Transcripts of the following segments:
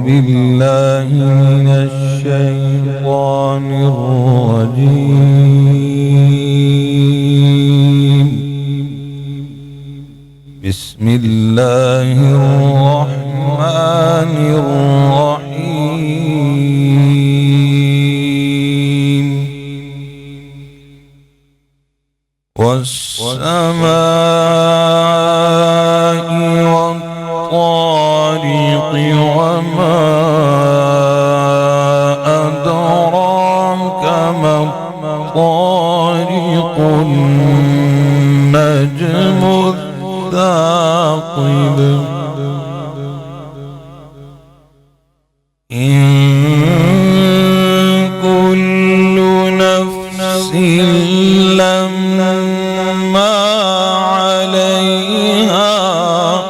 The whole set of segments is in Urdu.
بالله من الشيطان الرجيم. بسم الله الرحمن الرحيم. والسماء والطارق وما أدراك ما الطارق النجم الثاقب إن كل نفس لما عليها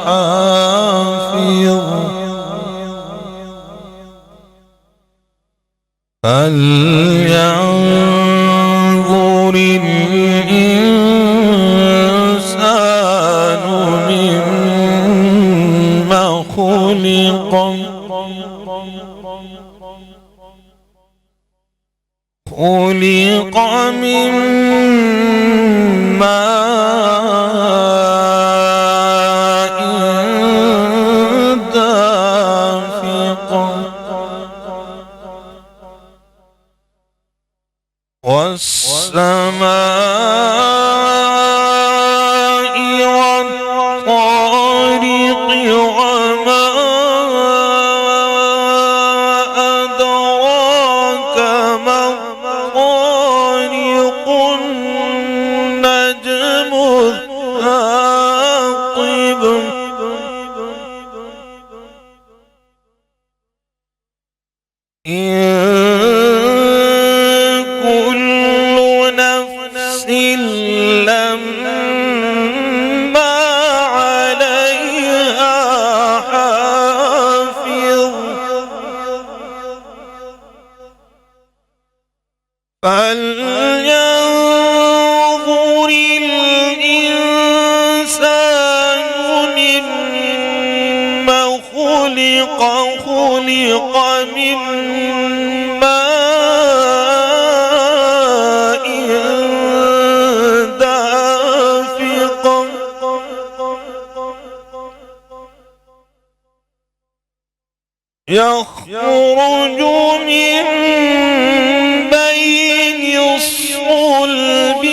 حافظ فلينظر الإنسان مما خلق من ماء دافق والسماء والطارق وما أدراك ما الطارق النجم الثاقب إن كل نفس لما عليها حافظ فلينظر الإنسان مما خلق من ماء دافق يخرج من بين الصلب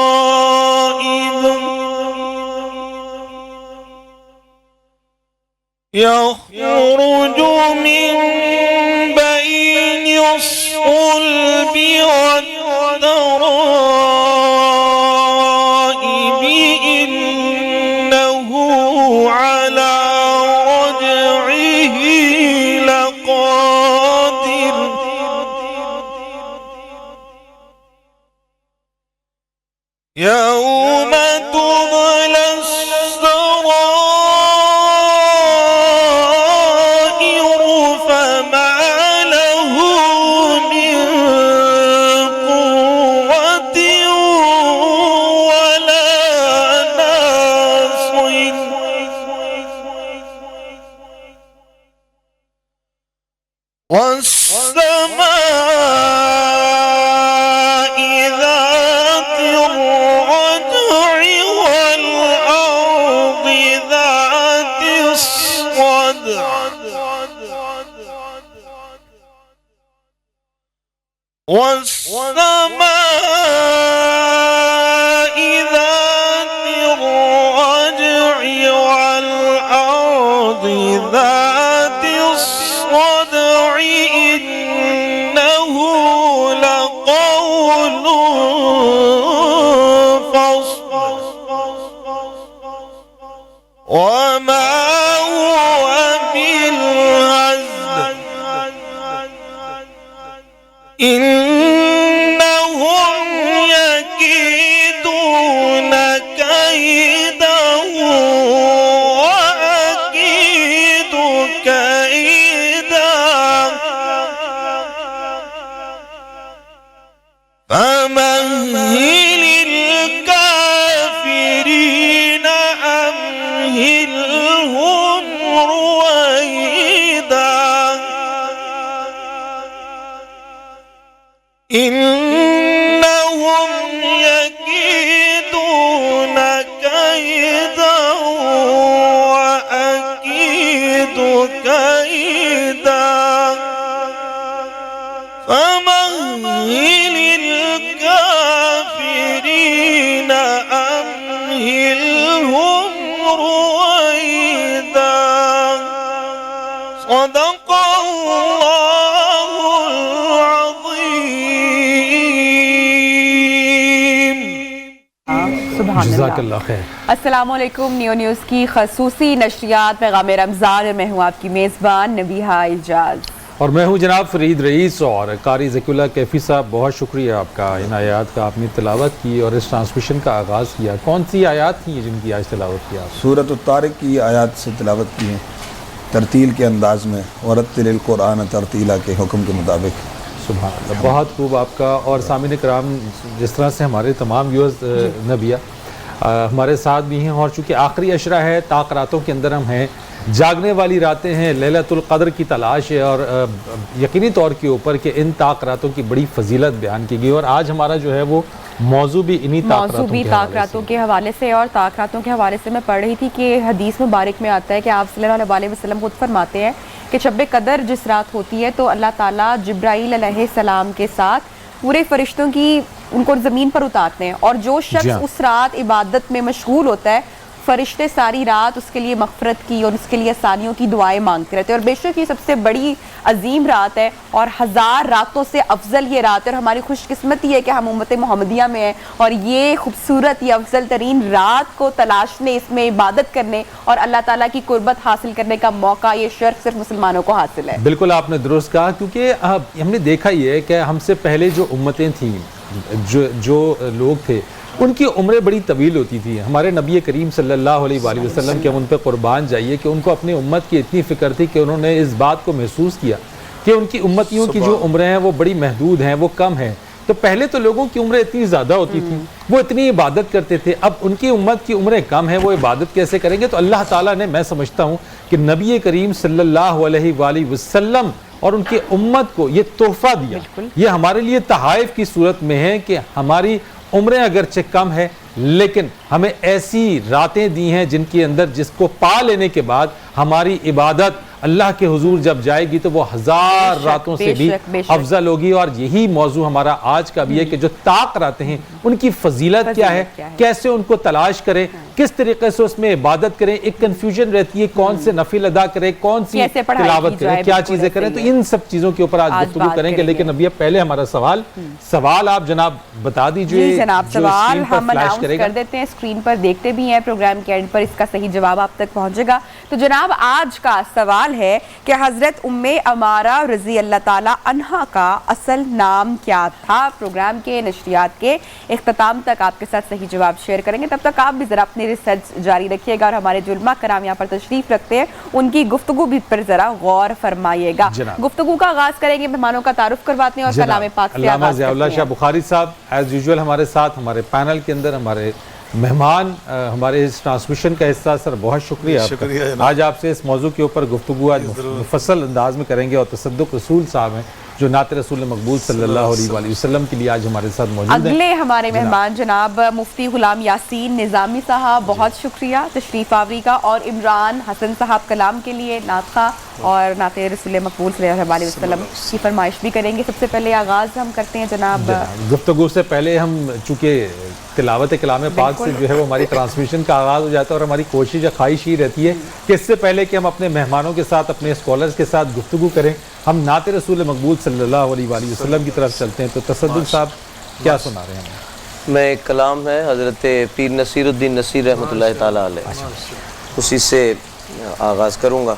والترائب يخرج من بين الصلب والترائب إنه على رجعه لقادر يوم تبلى السرائر فما له من قوة ولا ناصر والسماء ذات الرجع والأرض ذات الصدع والسماء ذات الرجع والأرض ذات الصدع إنه لقول فصل وما هو بالهزل إنهم يكيدون كيدا وأكيد كيدا فمهل الكافرين أمهلهم سبحان جزاک اللہ۔ اللہ خیر۔ السلام علیکم، نیو نیوز کی خصوصی نشریات پیغام رمضان، اور میں ہوں آپ کی میزبان نبیہہ اعجاز، اور میں ہوں جناب فرید رئیس۔ اور قاری ذکی اللہ کیفی صاحب، بہت شکریہ آپ کا، ان آیات کا آپ نے تلاوت کی اور اس ٹرانسمیشن کا آغاز کیا۔ کون سی آیات تھیں جن کی آج تلاوت کی آپ؟ سورۃ الطارق کی آیات سے تلاوت کی ہے ترتیل کے انداز میں، ورتل القرآن ترتیلا کے حکم کے مطابق۔ سبحان اللہ، بہت خوب آپ کا۔ اور سامعین کرام، جس طرح سے ہمارے تمام ویورز نبیہ ہمارے ساتھ بھی ہیں، اور چونکہ آخری عشرہ ہے، طاق راتوں کے اندر ہم ہیں، جاگنے والی راتیں ہیں، لیلۃ القدر کی تلاش ہے، اور یقینی طور کے اوپر کہ ان طاق راتوں کی بڑی فضیلت بیان کی گئی، اور آج ہمارا جو ہے وہ موضوع بھی انہی طاق راتوں کے حوالے سے اور طاق راتوں کے حوالے سے میں پڑھ رہی تھی کہ حدیث مبارک میں آتا ہے کہ آپ صلی اللہ علیہ وسلم خود فرماتے ہیں کہ شب قدر جس رات ہوتی ہے تو اللہ تعالیٰ جبرائیل علیہ السلام کے ساتھ پورے فرشتوں کی ان کو زمین پر اتارتے ہیں، اور جو شخص اس رات عبادت میں مشغول ہوتا ہے، فرشتے ساری رات اس کے لیے مغفرت کی اور اس کے لیے آسانیوں کی دعائیں مانگتے رہتے ہیں۔ اور بے شک یہ سب سے بڑی عظیم رات ہے، اور 1000 راتوں سے افضل یہ رات ہے، اور ہماری خوش قسمتی ہے کہ ہم امت محمدیہ میں ہیں، اور یہ خوبصورت، یہ افضل ترین رات کو تلاشنے، اس میں عبادت کرنے اور اللہ تعالیٰ کی قربت حاصل کرنے کا موقع، یہ شرف صرف مسلمانوں کو حاصل ہے۔ بالکل آپ نے درست کہا، کیونکہ ہم نے دیکھا یہ ہے کہ ہم سے پہلے جو امتیں تھیں، جو لوگ تھے، ان کی عمریں بڑی طویل ہوتی تھی۔ ہمارے نبی کریم صلی اللہ علیہ وآلہ وسلم کے ہم ان پہ قربان جائیے کہ ان کو اپنی امت کی اتنی فکر تھی کہ انہوں نے اس بات کو محسوس کیا کہ ان کی امتیوں کی جو عمریں ہیں وہ بڑی محدود ہیں، وہ کم ہیں۔ تو پہلے تو لوگوں کی عمریں اتنی زیادہ ہوتی تھیں، وہ اتنی عبادت کرتے تھے، اب ان کی امت کی عمریں کم ہیں، وہ عبادت کیسے کریں گے؟ تو اللہ تعالیٰ نے، میں سمجھتا ہوں کہ نبی کریم صلی اللہ علیہ وآلہ وسلم اور ان کی امت کو یہ تحفہ دیا، یہ ہمارے لیے تحائف کی صورت میں ہے کہ ہماری عمریں اگرچہ کم ہے لیکن ہمیں ایسی راتیں دی ہیں جن کے اندر جس کو پا لینے کے بعد ہماری عبادت اللہ کے حضور جب جائے گی تو وہ 1000 راتوں سے بھی افضل ہوگی۔ اور یہی موضوع ہمارا آج کا بھی ہے کہ جو طاق راتیں ہیں ان کی فضیلت کیا ہے، کیسے ان کو تلاش کریں، کس طریقے سے اس میں عبادت کریں۔ ایک کنفیوژن رہتی ہے کون سے نفل ادا کریں، کون سی تلاوت کریں، کیا چیزیں کریں، تو ان سب چیزوں کے اوپر آج گفتگو کریں گے۔ لیکن ابھی پہلے ہمارا سوال آپ جناب بتا دیجئے۔ جی جناب، سوال ہم اناؤنس کر دیتے ہیں، اسکرین پر دیکھتے بھی ہیں، پروگرام کے اینڈ پر اس کا صحیح جواب آپ تک پہنچے گا۔ تو جناب آج کا سوال ہے کہ حضرت ام عمارہ رضی اللہ تعالی عنہا کا اصل نام کیا تھا؟ پروگرام کے نشریات کے اختتام تک آپ کے ساتھ صحیح جواب شیئر کریں گے، تب تک آپ بھی ذرا اپنی ریسرچ جاری رکھیے گا، اور ہمارے جو علماء کرام یہاں پر تشریف رکھتے ہیں ان کی گفتگو بھی پر ذرا غور فرمائیے گا۔ گفتگو کا آغاز کریں گے، مہمانوں کا تعارف کرواتے ہیں اور کلام پاک سے علامہ ضیاء اللہ شاہ بخاری صاحب ایز یوزول ہمارے ساتھ، ہمارے پینل کے اندر ہمارے مہمان، ہمارے اس ٹرانسمیشن کا حصہ۔ سر بہت شکریہ آپ کا، آج آپ سے اس موضوع کے اوپر گفتگو آج مفصل انداز میں کریں گے، اور تصدق رسول صاحب ہیں جو نعت رسول مقبول صلی اللہ علیہ وآلہ وسلم کے لیے آج ہمارے ساتھ موجود ہیں۔ اگلے ہمارے مہمان جناب مفتی غلام یاسین نظامی صاحب، بہت شکریہ تشریف آوری کا، اور عمران حسن صاحب کلام کے لیے نعت خواں اور نعت رسول مقبول صلی اللہ علیہ وسلم کی فرمائش بھی کریں گے۔ سب سے پہلے آغاز ہم کرتے ہیں جناب گفتگو سے پہلے ہم چونکہ تلاوت کلام پاک سے جو ہے وہ ہماری ٹرانسمیشن کا آغاز ہو جاتا ہے، اور ہماری کوشش یا خواہش ہی رہتی ہے کہ اس سے پہلے کہ ہم اپنے مہمانوں کے ساتھ، اپنے اسکالرز کے ساتھ گفتگو کریں، ہم نعت رسول مقبول صلی اللہ علیہ وآلہ وسلم کی طرف چلتے ہیں۔ تو تصدق صاحب کیا سنا رہے ہیں؟ میں ایک کلام ہے حضرت پیر نصیر الدین نصیر رحمۃ اللہ تعالیٰ علیہ، اسی سے آغاز کروں گا۔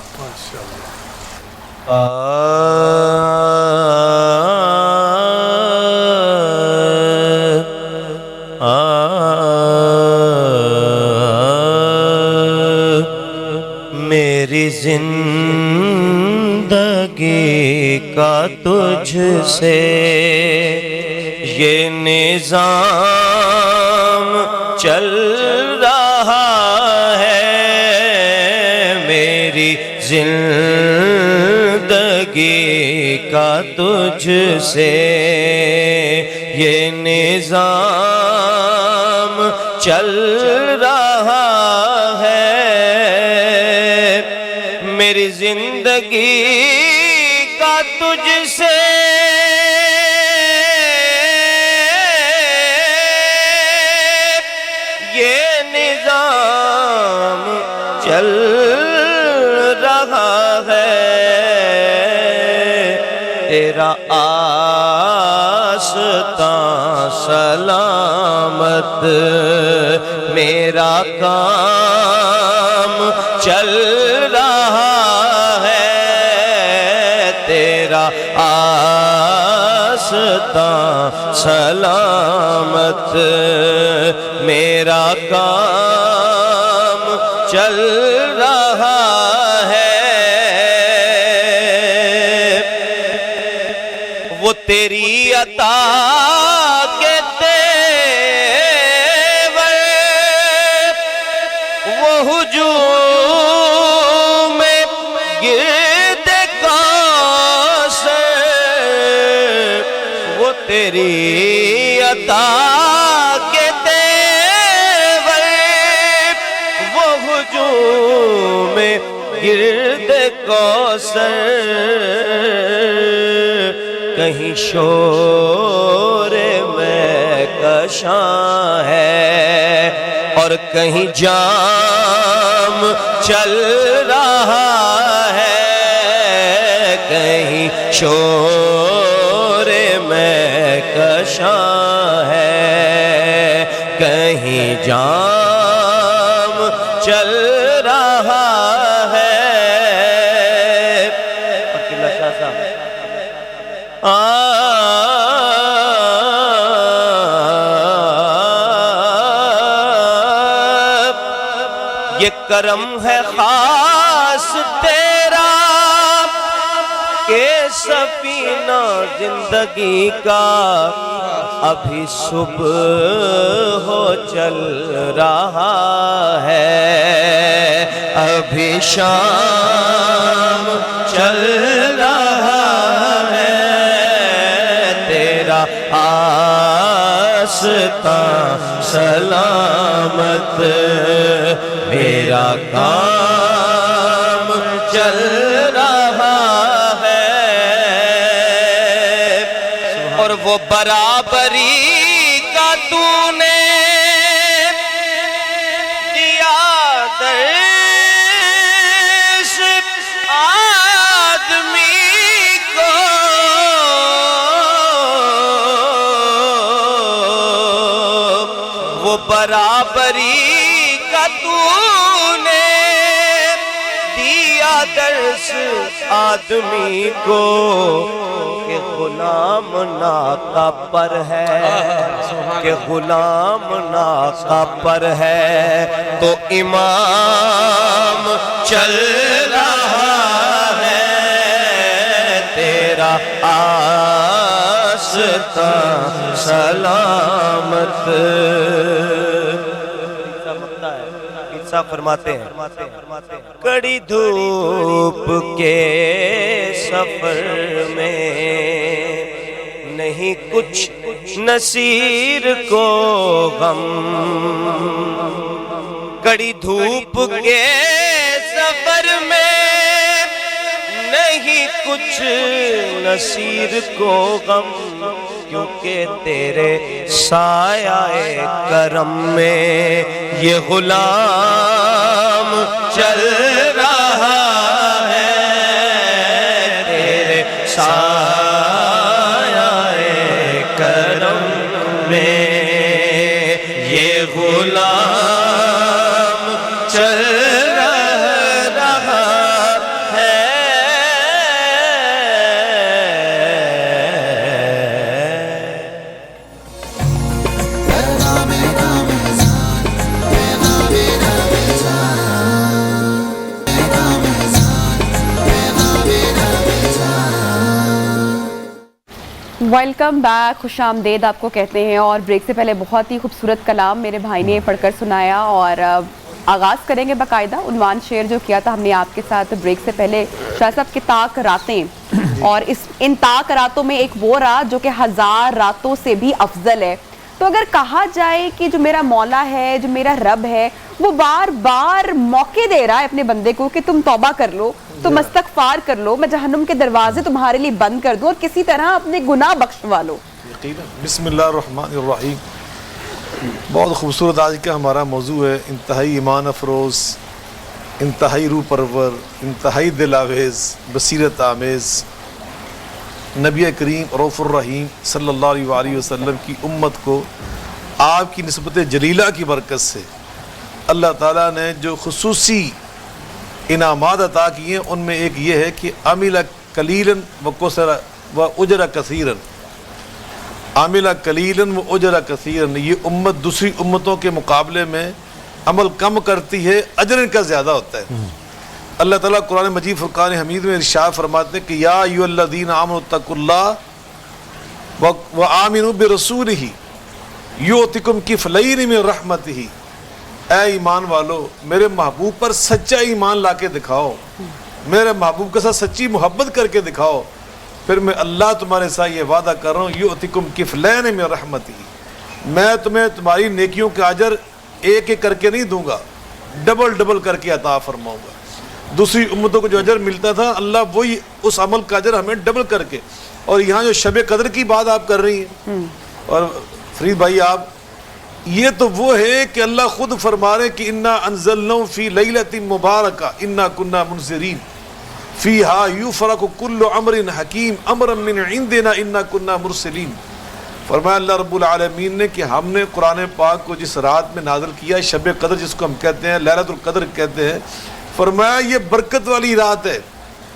میری زندگی کا تجھ سے یہ نظام چل رہا ہے، میری زندگی کا تجھ سے یہ نظام چل رہا ہے، میری زندگی کا تجھ سے یہ نظام چل رہا ہے، تیرا آستاں سلامت میرا کام چل رہا ہے تیرا آستاں سلامت میرا کام چل رہا ہے وہ تیری عطا کے تیور وہ ہجوم میں گرد کوثر وہ تیری عطا کے تیور وہ ہجوم میں گرد کوثر کہیں شور میں کشاں ہے اور کہیں جام چل رہا ہے کہیں شور میں کشاں ہے کہیں جام چل رہا ہے یہ کرم ہے خاص تیرا کہ سفینہ زندگی کا ابھی صبح ہو چل رہا ہے ابھی شام چل رہا ہے تیرا آستاں سلامت میرا کام چل رہا ہے اور وہ برابری کا تو نے دیا درس آدمی کو وہ برابری کا تو نے دیا درس آدمی کو کہ غلام ناقہ پر ہے کہ غلام ناقہ پر ہے تو امام چل رہا ہے تیرا آستاں سلامت فرماتے ہیں کڑی دھوپ کے سفر میں نہیں کچھ نصیر کو غم کڑی دھوپ کے سفر میں نہیں کچھ نصیر کو غم کیونکہ تیرے سایہ کرم میں یہ غلام چل رہا ہے تیرے سایہ کرم میں یہ غلام چل رہا ہے ویلکم بیک، خوش آمدید آپ کو کہتے ہیں. اور بریک سے پہلے بہت ہی خوبصورت کلام میرے بھائی نے پڑھ کر سنایا اور آغاز کریں گے باقاعدہ. عنوان شعر جو کیا تھا ہم نے آپ کے ساتھ بریک سے پہلے شاہ صاحب کی طاق راتیں، اور ان طاق راتوں میں ایک وہ رات جو کہ 1000 راتوں سے بھی افضل ہے. تو اگر کہا جائے کہ جو میرا مولا ہے، جو میرا رب ہے، وہ بار بار موقع دے رہا ہے اپنے بندے کو کہ تم توبہ کر لو، تم استغفار کر لو، میں جہنم کے دروازے تمہارے لیے بند کر دوں اور کسی طرح اپنے گناہ بخشوا لو. بسم اللہ الرحمن الرحیم. بہت خوبصورت آج کا ہمارا موضوع ہے، انتہائی ایمان افروز، انتہائی روح پرور، انتہائی دل آویز، بصیرت آمیز. نبی کریم رؤوف الرحیم صلی اللہ علیہ وآلہ وسلم کی امت کو آپ کی نسبت جلیلہ کی برکت سے اللہ تعالیٰ نے جو خصوصی انعامات عطا کیے ہیں، ان میں ایک یہ ہے کہ عمل قلیلاً وکسر و اجر کثیراً، عاملہ قلیلاً و اجر کثیراً، یہ امت دوسری امتوں کے مقابلے میں عمل کم کرتی ہے، اجر ان کا زیادہ ہوتا ہے۔ اللہ تعالیٰ قرآن مجید فرقان حمید میں ارشاد فرماتے ہیں کہ یا ایھا الذین آمنوا اتقوا اللہ وآمنوا برسولہ یؤتکم کفلین من رحمتہ، اے ایمان والو میرے محبوب پر سچا ایمان لا کے دکھاؤ، میرے محبوب کے ساتھ سچی محبت کر کے دکھاؤ، پھر میں اللہ تمہارے ساتھ یہ وعدہ کر رہا ہوں یؤتکم کفلین من رحمتہ، میں تمہیں تمہاری نیکیوں کے اجر ایک ایک کر کے نہیں دوں گا، ڈبل ڈبل کر کے عطا فرماؤں گا۔ دوسری امتوں کو جو اجر ملتا تھا اللہ وہی اس عمل کا اجر ہمیں ڈبل کر کے، اور یہاں جو شب قدر کی بات آپ کر رہی ہیں، اور فرید بھائی آپ، یہ تو وہ ہے کہ اللہ خود فرما رہے کہ انا انزلناه فی لیلۃ مبارکہ انا کنا منذرین فیہا یفرق کل امر حکیم امرا من عندنا انا کنا مرسلین۔ فرمایا اللہ رب العالمین نے کہ ہم نے قرآن پاک کو جس رات میں نازل کیا، شب قدر جس کو ہم کہتے ہیں، لیلۃ القدر کہتے ہیں، فرمایا یہ برکت والی رات ہے،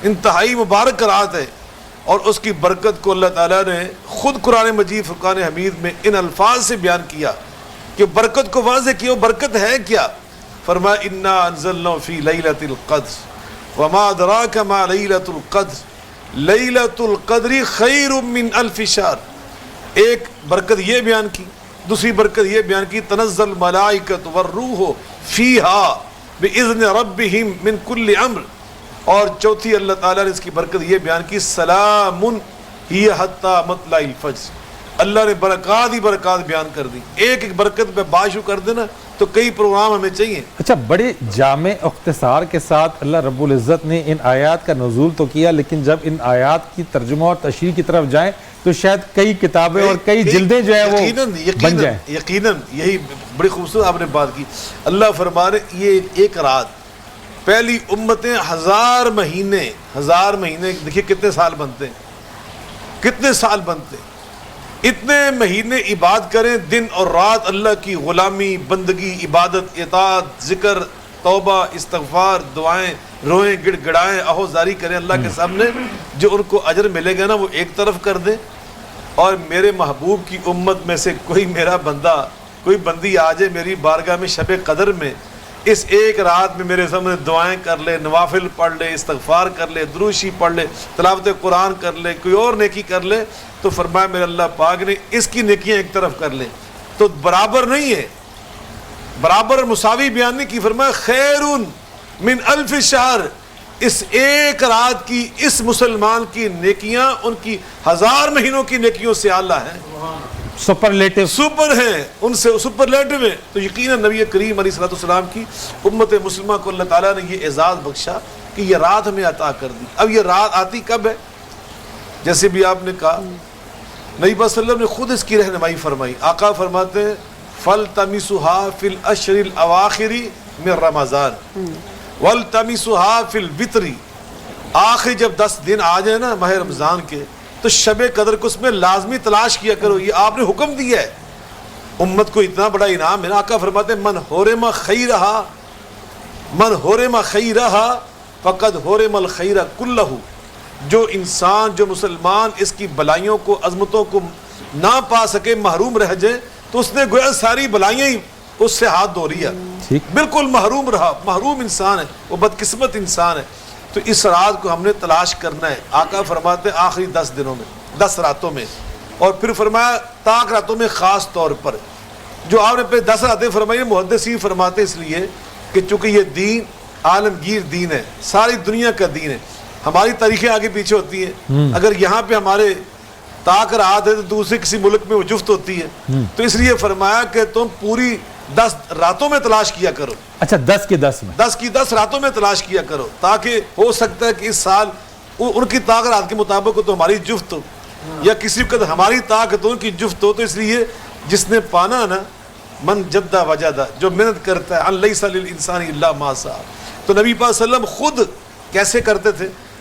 انتہائی مبارک رات ہے، اور اس کی برکت کو اللہ تعالیٰ نے خود قرآن مجید فرقان حمید میں ان الفاظ سے بیان کیا کہ برکت کو واضح کیا۔ وہ برکت ہے کیا؟ فرمایا انا انزلناه فی لیلۃ القدر وما ادراک ما لیلۃ القدر لیلۃ القدر خیر من الف شہر۔ ایک برکت یہ بیان کی، دوسری برکت یہ بیان کی تنزل الملائکۃ والروح فیہا باذن ربہم من کل امر، اور چوتھی اللہ تعالیٰ نے اس کی برکت یہ بیان کی سلام ہی حتی مطلع الفجر۔ اللہ نے برکات ہی برکات بیان کر دی، ایک ایک برکت پہ بات شروع کر دینا تو کئی پروگرام ہمیں چاہیے۔ اچھا، بڑے جامع اختصار کے ساتھ اللہ رب العزت نے ان آیات کا نزول تو کیا، لیکن جب ان آیات کی ترجمہ اور تشریح کی طرف جائیں تو شاید کئی کتابیں اور کئی جلدیں جو ہے وہ بن جائیں۔ یقیناً یہی بڑی خوبصورت آپ نے بات کی۔ اللہ فرما رہے یہ ایک رات، پہلی امتیں ہزار مہینے دیکھیے کتنے سال بنتے ہیں، کتنے سال بنتے ہیں، اتنے مہینے عبادت کریں، دن اور رات اللہ کی غلامی، بندگی، عبادت، اطاعت، ذکر، توبہ، استغفار، دعائیں، روئیں، گڑ گڑائیں، آہوزاری کریں اللہ کے سامنے، جو ان کو اجر ملے گا نا وہ ایک طرف کر دیں، اور میرے محبوب کی امت میں سے کوئی میرا بندہ، کوئی بندی آ جائے میری بارگاہ میں شب قدر میں، اس ایک رات میں میرے سامنے دعائیں کر لے، نوافل پڑھ لے، استغفار کر لے، دروشی پڑھ لے، تلاوت قرآن کر لے، کوئی اور نیکی کر لے، تو فرمایا میرے اللہ پاک نے اس کی نیکیاں ایک طرف کر لیں، تو برابر نہیں ہے، برابر مساوی بیان نہیں کی، فرمایا خیر من الف شہر، اس ایک رات کی اس مسلمان کی نیکیاں ان کی ہزار مہینوں کی نیکیوں سے اعلیٰ ہیں، سپرلیٹو سپر ہیں، ان سے سپرلیٹو ہیں۔ تو یقیناً نبی کریم علیہ الصلوۃ والسلام کی امت مسلمہ کو اللہ تعالیٰ نے یہ اعزاز بخشا کہ یہ رات ہمیں عطا کر دی۔ اب یہ رات آتی کب ہے؟ جیسے بھی آپ نے کہا، نبی صلی اللہ علیہ وسلم نے خود اس کی رہنمائی فرمائی۔ آقا فرماتے ہیں فَالْتَمِسُهَا فِي الْأَشْرِ الْأَوَاخِرِ مِنْ رمضان وَالْتَمِسُهَا فِي الْوِتْرِ، آخری جب 10 دن آ جائے نا ماہ رمضان کے، تو شب قدر کو اس میں لازمی تلاش کیا کرو، یہ آپ نے حکم دیا ہے۔ امت کو اتنا بڑا انعام ہے نا، آقا فرماتے ہیں من حرم خیرہا فقد حرم الخیر کلہ، جو انسان، جو مسلمان اس کی بلائیوں کو، عظمتوں کو نہ پا سکے، محروم رہ جائے، تو اس نے گویا ساری بلائیاں ہی اس سے ہاتھ دھو لیا، بالکل محروم رہا، محروم انسان ہے، وہ بدقسمت انسان ہے۔ تو اس رات کو ہم نے تلاش کرنا ہے۔ آقا فرماتے ہیں آخری 10 دنوں میں، 10 راتوں میں، اور پھر فرمایا طاق راتوں میں خاص طور پر، جو آپ نے پہ 10 راتیں فرمائی، محدثین فرماتے ہیں اس لیے کہ چونکہ یہ دین عالمگیر دین ہے، ساری دنیا کا دین ہے، ہماری تاریخیں آگے پیچھے ہوتی ہیں، اگر یہاں پہ ہمارے طاق رات ہے تو دوسرے کسی ملک میں وہ جفت ہوتی ہے، تو اس لیے فرمایا کہ تم پوری 10 راتوں میں تلاش کیا کرو۔ اچھا، 10 کی 10 میں، 10 کی 10 راتوں میں تلاش کیا کرو، تاکہ ہو سکتا ہے کہ اس سال ان کی طاق رات کے مطابق ہو تو ہماری جفت ہو، یا کسی وقت ہماری طاقت ہو ان کی جفت ہو۔ تو اس لیے جس نے پانا نا، من جدہ وجدہ، جو محنت کرتا ہے، ان لیس للانسان الا ما سعی۔ تو نبی پاک صلی اللہ علیہ وسلم خود کیسے کرتے تھے؟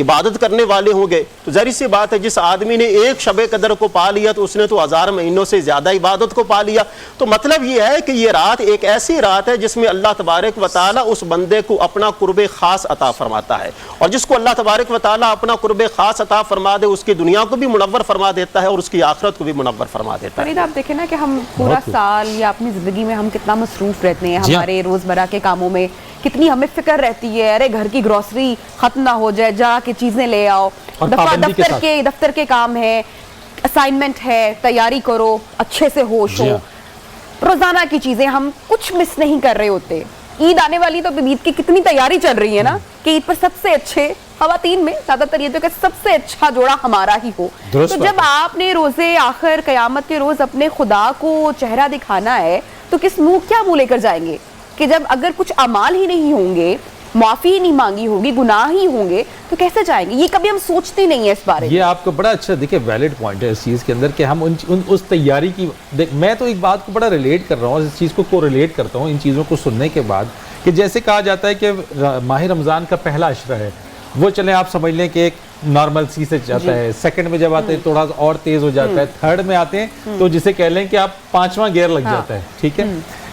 عبادت کرنے والے ہوں گے تو ظاہر سی بات ہے جس آدمی نے ایک شب قدر کو پا لیا تو اس نے تو 1000 مہینوں سے زیادہ عبادت کو پا لیا. تو مطلب یہ ہے کہ یہ رات ایک ایسی رات ہے جس میں اللہ تبارک و تعالیٰ اس بندے کو اپنا قرب خاص عطا فرماتا ہے, اور جس کو اللہ تبارک و تعالیٰ اپنا قرب خاص عطا فرما دے اس کی دنیا کو بھی منور فرما دیتا ہے اور اس کی آخرت کو بھی منور فرما دیتا ہے. فرید آپ دیکھیں نا کہ ہم پورا سال یا اپنی زندگی میں ہم کتنا مصروف رہتے ہیں ہمارے روزمرہ کے کاموں میں, کتنی ہمیں فکر رہتی ہے, ارے گھر کی گروسری ختم نہ ہو جائے, جا کے چیزیں لے آؤ, دفتر کے کام ہے, اسائنمنٹ ہے, تیاری کرو, اچھے سے ہوش ہو, روزانہ کی چیزیں ہم کچھ مس نہیں کر رہے ہوتے. عید آنے والی تو عید کی کتنی تیاری چل رہی ہے نا کہ عید پر سب سے اچھے خواتین میں زیادہ تر یہ تو کہ سب سے اچھا جوڑا ہمارا ہی ہو. تو جب آپ نے روزے آخر قیامت کے روز اپنے خدا کو چہرہ دکھانا ہے تو کیا منہ لے کر جائیں گے کہ جب اگر کچھ اعمال ہی نہیں ہوں گے, معافی نہیں مانگی ہوگی, گناہ ہی ہوں گے, تو کیسے جائیں گے؟ یہ کبھی ہم سوچتے نہیں ہیں اس بارے میں. یہ آپ کو بڑا اچھا دیکھیں ویلڈ پوائنٹ ہے اس چیز کے اندر کہ ہم اس تیاری کی میں تو ایک بات کو بڑا ریلیٹ کر رہا ہوں, اس چیز کو ریلیٹ کرتا ہوں ان چیزوں کو سننے کے بعد کہ جیسے کہا جاتا ہے کہ ماہ رمضان کا پہلا عشرہ ہے وہ چلیں آپ سمجھ لیں کہ ایک نارمل سی سے جاتا ہے, سیکنڈ میں جب آتے ہیں تھوڑا اور تیز ہو جاتا ہے, تھرڈ میں آتے ہیں تو جسے کہہ لیں کہ آپ 5واں گیئر لگ جاتا ہے, ٹھیک ہے.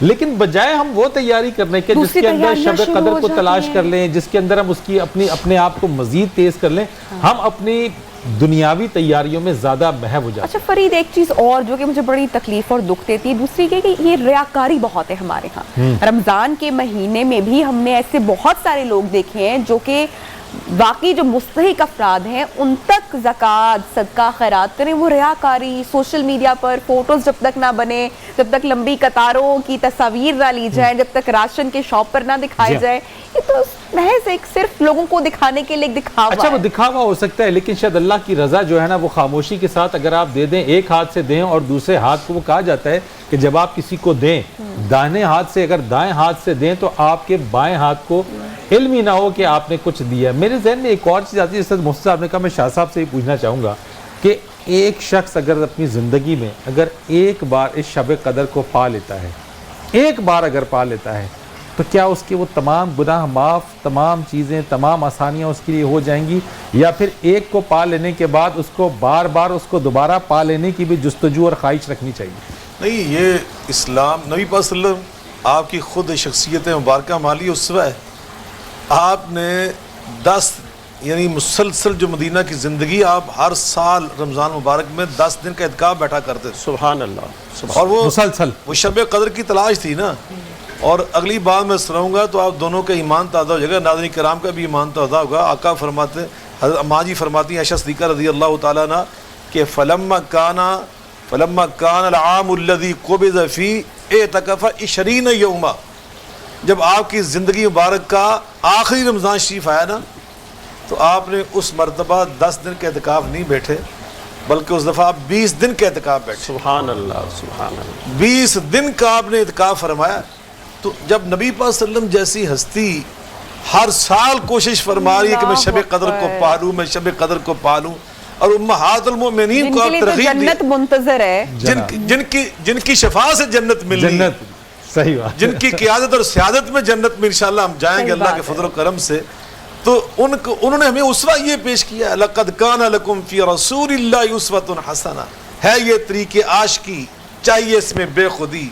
لیکن بجائے ہم وہ تیاری کرنے کے جس کے اندر شب قدر کو تلاش کر لیں, جس کے اندر ہم اس کی اپنے آپ کو مزید تیز کر لیں, ہم اپنی دنیاوی تیاریوں میں زیادہ محو ہو جاتے ہیں. اچھا فرید ایک چیز اور جو کہ مجھے بڑی تکلیف اور دکھ دیتی ہے, دوسری کہ یہ ریاکاری بہت ہے ہمارے ہاں. رمضان کے مہینے میں بھی ہم نے ایسے بہت سارے لوگ دیکھے ہیں جو کہ باقی جو مستحق افراد ہیں ان تک زکوٰۃ, صدقہ, خیرات کریں, وہ ریاکاری سوشل میڈیا پر فوٹوز جب تک نہ بنے, جب تک لمبی قطاروں کی تصاویر نہ لی جائیں, جب تک راشن کے شاپ پر نہ دکھائے جائیں, یہ تو محض ایک صرف لوگوں کو دکھانے کے لیے دکھاوا. اچھا وہ دکھاوا ہو سکتا ہے لیکن شاید اللہ کی رضا جو ہے نا وہ خاموشی کے ساتھ اگر آپ دے دیں, ایک ہاتھ سے دیں اور دوسرے ہاتھ کو, وہ کہا جاتا ہے کہ جب آپ کسی کو دیں دائیں ہاتھ سے اگر دائیں ہاتھ سے دیں تو آپ کے بائیں ہاتھ کو علم ہی نہ ہو کہ آپ نے کچھ دیا. میرے ذہن میں ایک اور چیز آتی ہے, جس طرح محسن صاحب نے کہا, میں شاہ صاحب سے ہی پوچھنا چاہوں گا کہ ایک شخص اگر اپنی زندگی میں اگر ایک بار اس شب قدر کو پا لیتا ہے, ایک بار اگر پا لیتا ہے تو کیا اس کے وہ تمام گناہ معاف, تمام چیزیں, تمام آسانیاں اس کے لیے ہو جائیں گی, یا پھر ایک کو پا لینے کے بعد اس کو بار بار اس کو دوبارہ پا لینے کی بھی جستجو اور خواہش رکھنی چاہیے؟ نہیں, یہ اسلام نبی پاک صلی اللہ علیہ وسلم آپ کی خود شخصیت مبارکہ مالی اسوہ ہے. آپ نے 10 یعنی مسلسل جو مدینہ کی زندگی, آپ ہر سال رمضان مبارک میں 10 دن کا اعتکاف بیٹھا کرتے تھے. سبحان اللہ. اور وہ مسلسل وہ شب قدر کی تلاش تھی نا. اور اگلی بات میں سناؤں گا تو آپ دونوں کا ایمان تازہ ہو جائے گا, ناظرین کرام کا بھی ایمان تازہ ہوگا. آقا فرماتے, حضرت اماں جی فرماتی ہیں عائشہ صدیقہ رضی اللہ تعالیٰ عنہ کہ فلما کان العام الذی قبض فی اعتکف 20 یوما, جب آپ کی زندگی مبارک کا آخری رمضان شریف آیا نا تو آپ نے اس مرتبہ 10 دن کے اعتکاف نہیں بیٹھے بلکہ اس دفعہ آپ 20 دن کے اعتکاف بیٹھے. سبحان اللہ, سبحان اللہ. 20 دن کا آپ نے اعتکاف فرمایا. تو جب نبی پاک صلی اللہ علیہ وسلم جیسی ہستی ہر سال کوشش فرما رہی ہے کہ میں شب قدر کو پالوں, میں شب قدر کو پالوں, اور امہات المؤمنین کو آپ ترغیب دی, جنت منتظر ہے, جن کی شفاعت سے جنت مل رہی ہے, صحیح بات, جن کی قیادت اور سیادت میں جنت میں انشاءاللہ ہم جائیں گے اللہ کے فضل و کرم سے. تو انہوں نے ہمیں اسوہ یہ پیش کیا, لَقَدْ كَانَ لَكُمْ فِي رَسُولِ اللَّهِ أُسْوَةٌ حَسَنَةٌ, ہے یہ طریق عاشقی, چاہیے اس میں بے خودی,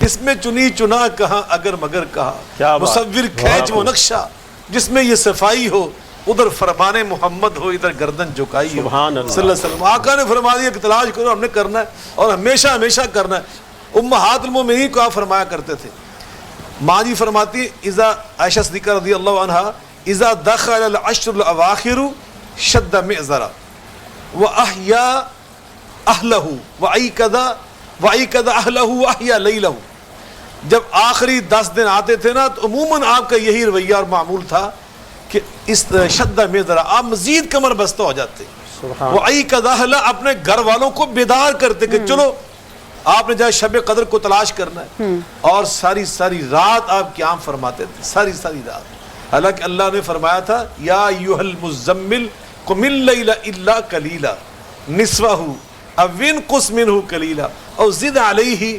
اس میں چنی چنا کہاں اگر مگر کہا, مصور کھینچ وہ نقشہ جس میں یہ صفائی ہو, ادھر فرمان محمد ہو ادھر گردن جھکائی ہو. صلی اللہ علیہ وسلم آقا نے فرما دیا کہ تلاش کرو, ہم نے کرنا ہے اور ہمیشہ ہمیشہ کرنا ہے. امہات المؤمنین کو آپ فرمایا کرتے تھے. ماں جی فرماتی اذا, عائشہ صدیقہ رضی اللہ عنہا, اذا دخل العشر الاواخر شد مئزرا واحیا اہلہ وعیقد اہلہ واحیا لیلہ. جب آخری 10 دن آتے تھے نا تو عموماً آپ کا یہی رویہ اور معمول تھا کہ اس شد مئزرا آپ مزید کمر بستہ ہو جاتے, وعیقد اہلہ اپنے گھر والوں کو بیدار کرتے کہ چلو آپ نے جائے شب قدر کو تلاش کرنا ہے, اور ساری رات آپ قیام فرماتے تھے, ساری رات. حالانکہ اللہ نے فرمایا تھا یا ایھا المزمل قم اللیل الا قلیلا نصفہ او انقص منہ قلیلا او زد علیہ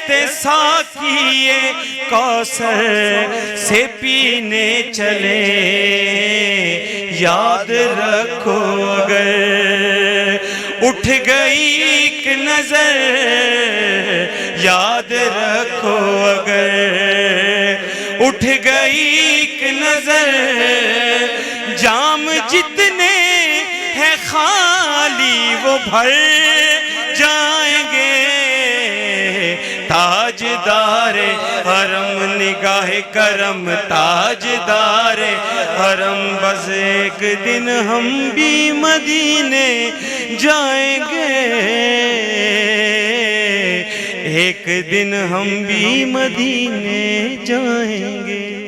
دستے ساقیے کوثر سے پینے چلے یاد رکھو اگر اٹھ گئی ایک نظر یاد رکھو اگر اٹھ گئی ایک نظر جام جتنے ہیں خالی وہ بھر جائیں گے تاجدار حرم نگاہ کرم تاجدار حرم بس ایک دن ہم بھی مدینے جائیں گے ایک دن ہم بھی مدینے جائیں گے